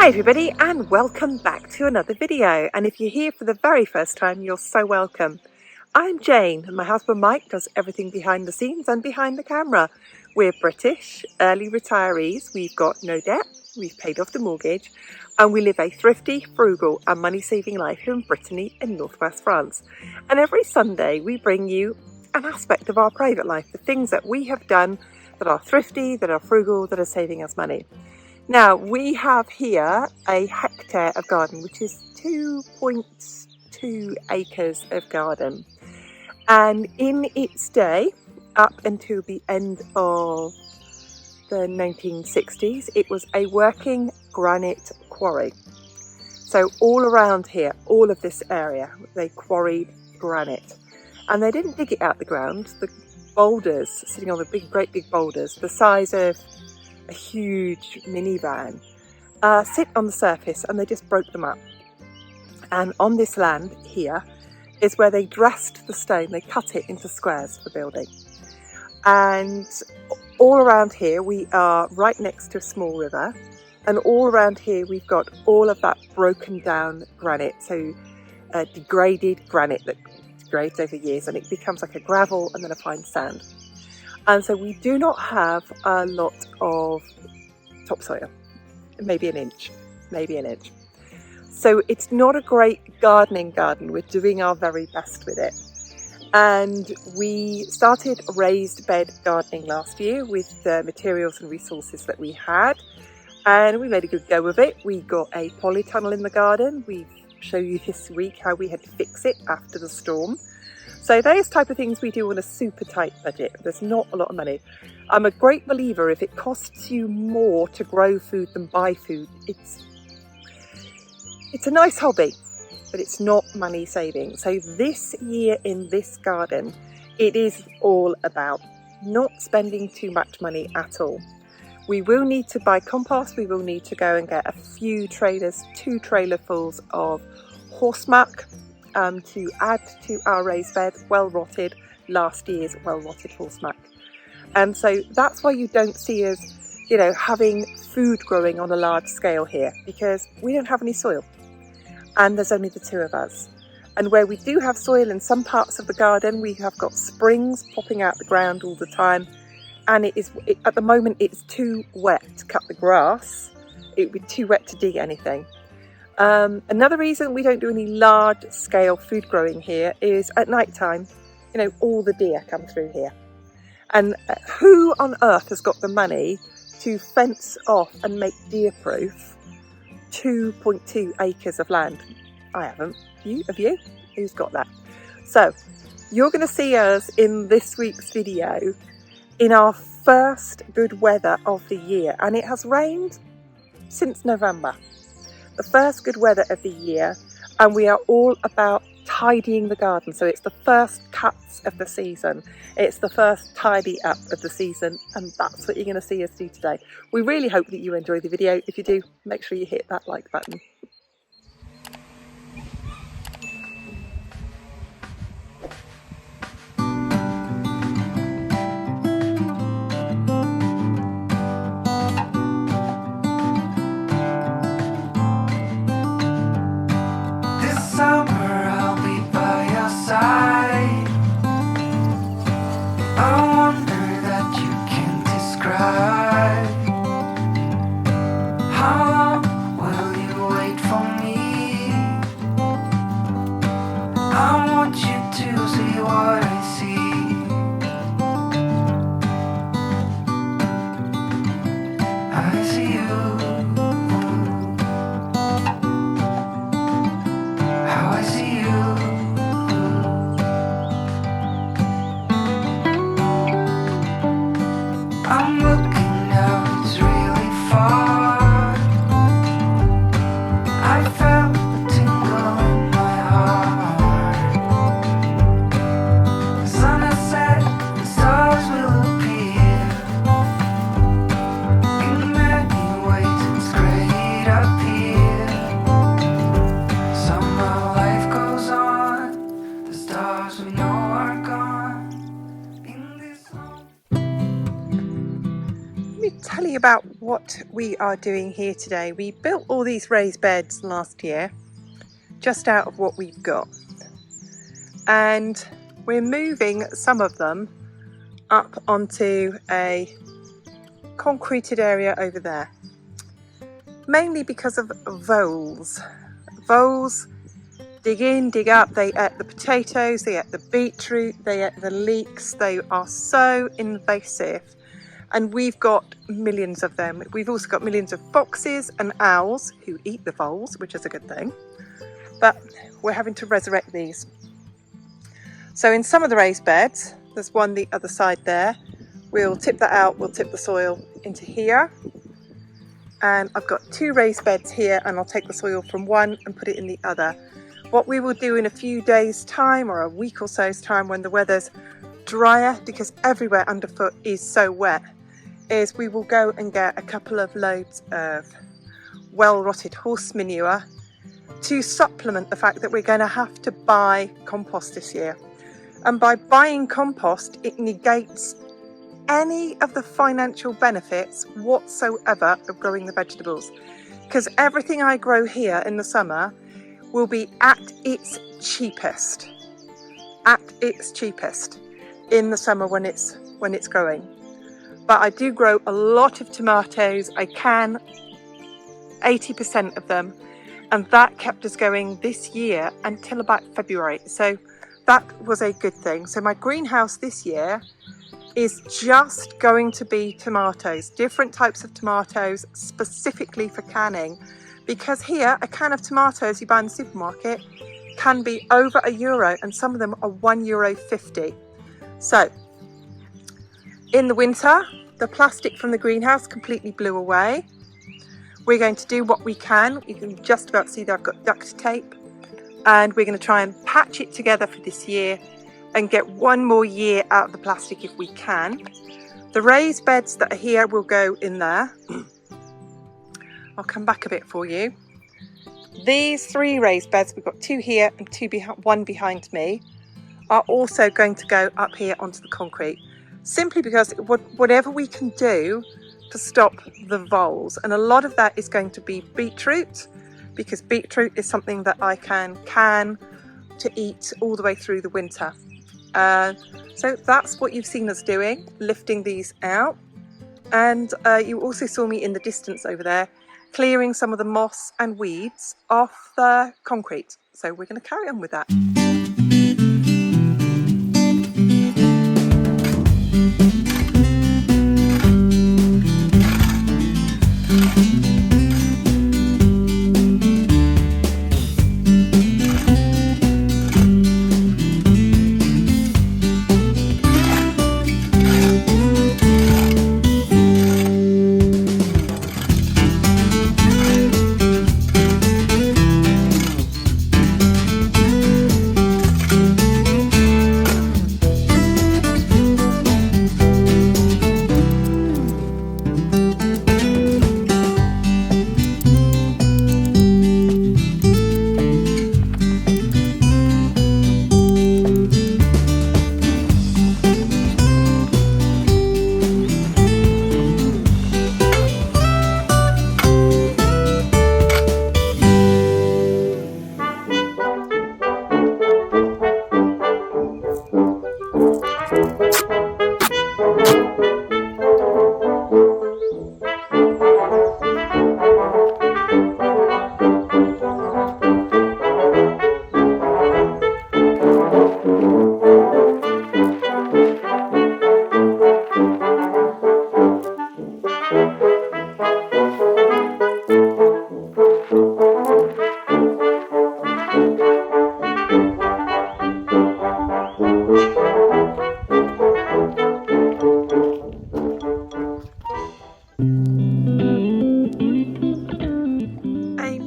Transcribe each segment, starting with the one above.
Hi everybody, and welcome back to another video. And if you're here for the very first time, you're so welcome. I'm Jane and my husband Mike does everything behind the scenes and behind the camera. We're British, early retirees, we've got no debt, we've paid off the mortgage, and we live a thrifty, frugal and money-saving life here in Brittany in northwest France. And every Sunday we bring you an aspect of our private life, the things that we have done that are thrifty, that are frugal, that are saving us money. Now, we have here a hectare of garden, which is 2.2 acres of garden. And in its day, up until the end of the 1960s, it was a working granite quarry. So all around here, all of this area, they quarried granite. And they didn't dig it out the ground. The boulders, sitting on the great big boulders, the size of a huge minivan, sit on the surface, and they just broke them up. And on this land here is where they dressed the stone. They cut it into squares for building. And all around here we are right next to a small river, and all around here we've got all of that broken down granite, so degraded granite that degrades over years and it becomes like a gravel and then a fine sand. And so we do not have a lot of topsoil, maybe an inch. So it's not a great gardening garden. We're doing our very best with it. And we started raised bed gardening last year with the materials and resources that we had. And we made a good go of it. We got a polytunnel in the garden. We show you this week how we had to fix it after the storm. So those type of things we do on a super tight budget. There's not a lot of money. I'm a great believer if it costs you more to grow food than buy food, it's a nice hobby, but it's not money saving. So this year in this garden, it is all about not spending too much money at all. We will need to buy compost. We will need to go and get a few trailers, 2 trailerfuls of horse muck, to add to our raised bed, well-rotted, last year's well-rotted horse muck. And so that's why you don't see us, having food growing on a large scale here, because we don't have any soil and there's only the 2 of us. And where we do have soil in some parts of the garden, we have got springs popping out the ground all the time, and at the moment it's too wet to cut the grass. It would be too wet to dig anything. Another reason we don't do any large scale food growing here is at night time, all the deer come through here. And who on earth has got the money to fence off and make deer proof 2.2 acres of land? I haven't. Have you? Who's got that? So you're going to see us in this week's video in our first good weather of the year, and it has rained since November. The first good weather of the year, and we are all about tidying the garden. So it's the first cuts of the season, it's the first tidy up of the season, and that's what you're going to see us do today. We really hope that you enjoy the video. If you do, make sure you hit that like button. How long will you wait for tell you about what we are doing here today. We built all these raised beds last year, just out of what we've got. And we're moving some of them up onto a concreted area over there. Mainly because of voles. Voles dig in, dig up, they eat the potatoes, they eat the beetroot, they eat the leeks. They are so invasive. And we've got millions of them. We've also got millions of foxes and owls who eat the voles, which is a good thing. But we're having to resurrect these. So in some of the raised beds, there's one the other side there. We'll tip that out, we'll tip the soil into here. And I've got 2 raised beds here, and I'll take the soil from one and put it in the other. What we will do in a few days' time, or a week or so's time, when the weather's drier, because everywhere underfoot is so wet, is we will go and get a couple of loads of well-rotted horse manure to supplement the fact that we're going to have to buy compost this year. And by buying compost, it negates any of the financial benefits whatsoever of growing the vegetables. Because everything I grow here in the summer will be at its cheapest. At its cheapest in the summer when it's growing. But I do grow a lot of tomatoes. I can 80% of them, and that kept us going this year until about February. So that was a good thing. So my greenhouse this year is just going to be tomatoes, different types of tomatoes specifically for canning, because here a can of tomatoes you buy in the supermarket can be over €1 and some of them are €1.50. So in the winter, the plastic from the greenhouse completely blew away. We're going to do what we can. You can just about see that I've got duct tape, and we're going to try and patch it together for this year and get one more year out of the plastic if we can. The raised beds that are here will go in there. I'll come back a bit for you. These 3 raised beds, we've got 2 here and one behind me, are also going to go up here onto the concrete, simply because whatever we can do to stop the voles, and a lot of that is going to be beetroot, because beetroot is something that I can to eat all the way through the winter. So that's what you've seen us doing, lifting these out. And you also saw me in the distance over there clearing some of the moss and weeds off the concrete. So we're going to carry on with that.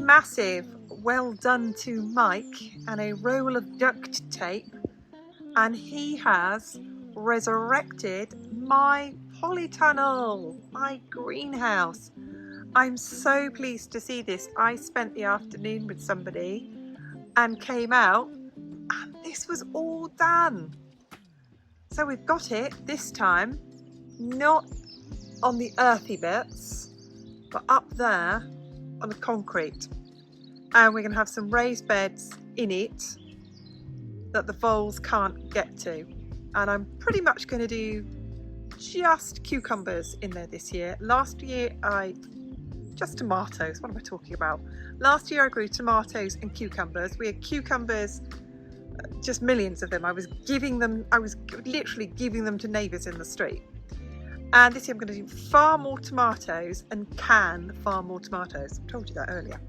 Massive well done to Mike and a roll of duct tape, and he has resurrected my polytunnel, my greenhouse. I'm so pleased to see this. I spent the afternoon with somebody and came out and this was all done. So we've got it this time, not on the earthy bits, but up there on the concrete. And we're going to have some raised beds in it that the voles can't get to. And I'm pretty much going to do just cucumbers in there this year. Last year just tomatoes, what am I talking about? Last year I grew tomatoes and cucumbers. We had cucumbers, just millions of them. I was literally giving them to neighbours in the street. And this year I'm going to do far more tomatoes and can far more tomatoes. I told you that earlier.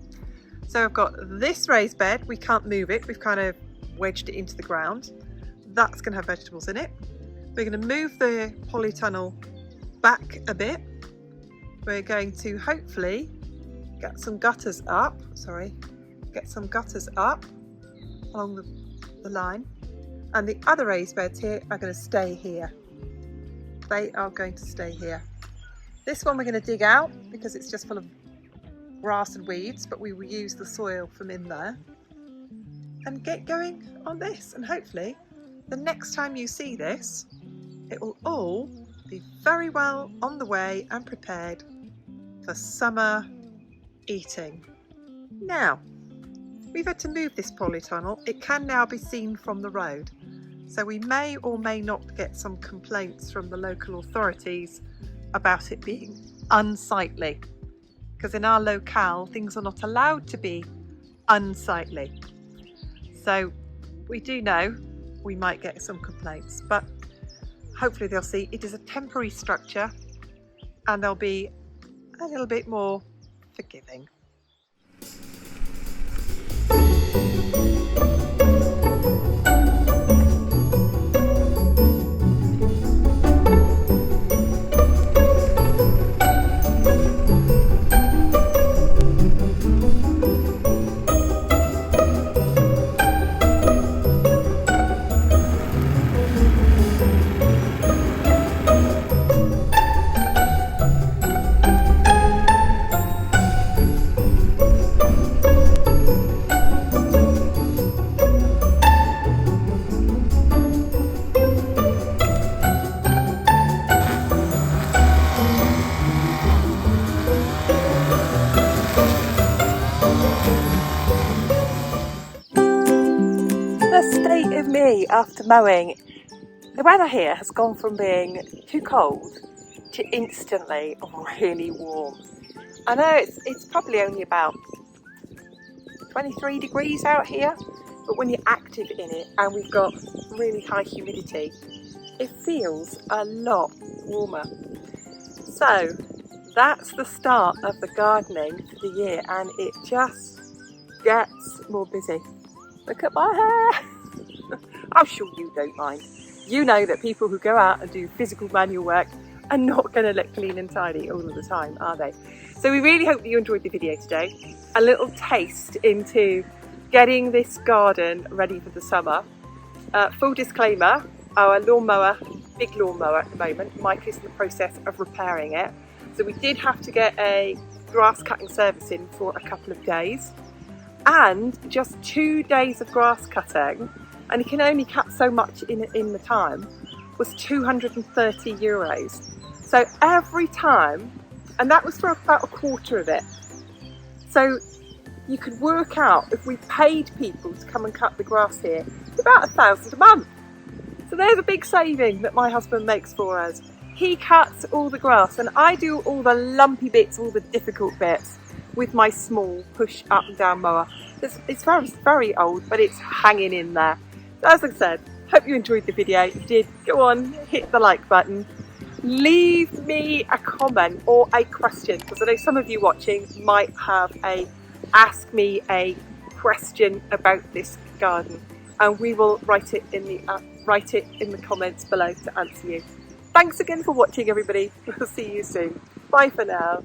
So I've got this raised bed, we can't move it, we've kind of wedged it into the ground. That's going to have vegetables in it. We're going to move the polytunnel back a bit. We're going to hopefully get some gutters up, along the line. And the other raised beds here are going to stay here. They are going to stay here. This one we're going to dig out because it's just full of grass and weeds, but we will use the soil from in there and get going on this. And hopefully the next time you see this, it will all be very well on the way and prepared for summer eating. Now, we've had to move this polytunnel. It can now be seen from the road. So we may or may not get some complaints from the local authorities about it being unsightly. Because in our locale, things are not allowed to be unsightly. So we do know we might get some complaints, but hopefully they'll see it is a temporary structure and they'll be a little bit more forgiving. Me after mowing. The weather here has gone from being too cold to instantly really warm. I know it's probably only about 23 degrees out here, but when you're active in it and we've got really high humidity, it feels a lot warmer. So that's the start of the gardening for the year, and it just gets more busy. Look at my hair. I'm sure you don't mind. You know that people who go out and do physical manual work are not going to look clean and tidy all of the time, are they? So we really hope that you enjoyed the video today. A little taste into getting this garden ready for the summer. Full disclaimer, our lawnmower, big lawnmower at the moment, Mike is in the process of repairing it. So we did have to get a grass cutting service in for a couple of days. And just 2 days of grass cutting, and he can only cut so much in the time, was €230. So every time, and that was for about a quarter of it. So you could work out, if we paid people to come and cut the grass here, it's about £1,000 a month. So there's a big saving that my husband makes for us. He cuts all the grass and I do all the lumpy bits, all the difficult bits with my small push up and down mower. It's very, very old, but it's hanging in there. So as I said, hope you enjoyed the video. If you did, go on, hit the like button. Leave me a comment or a question, because I know some of you watching might have ask me a question about this garden, and we will write it in the comments below to answer you. Thanks again for watching, everybody. We'll see you soon. Bye for now.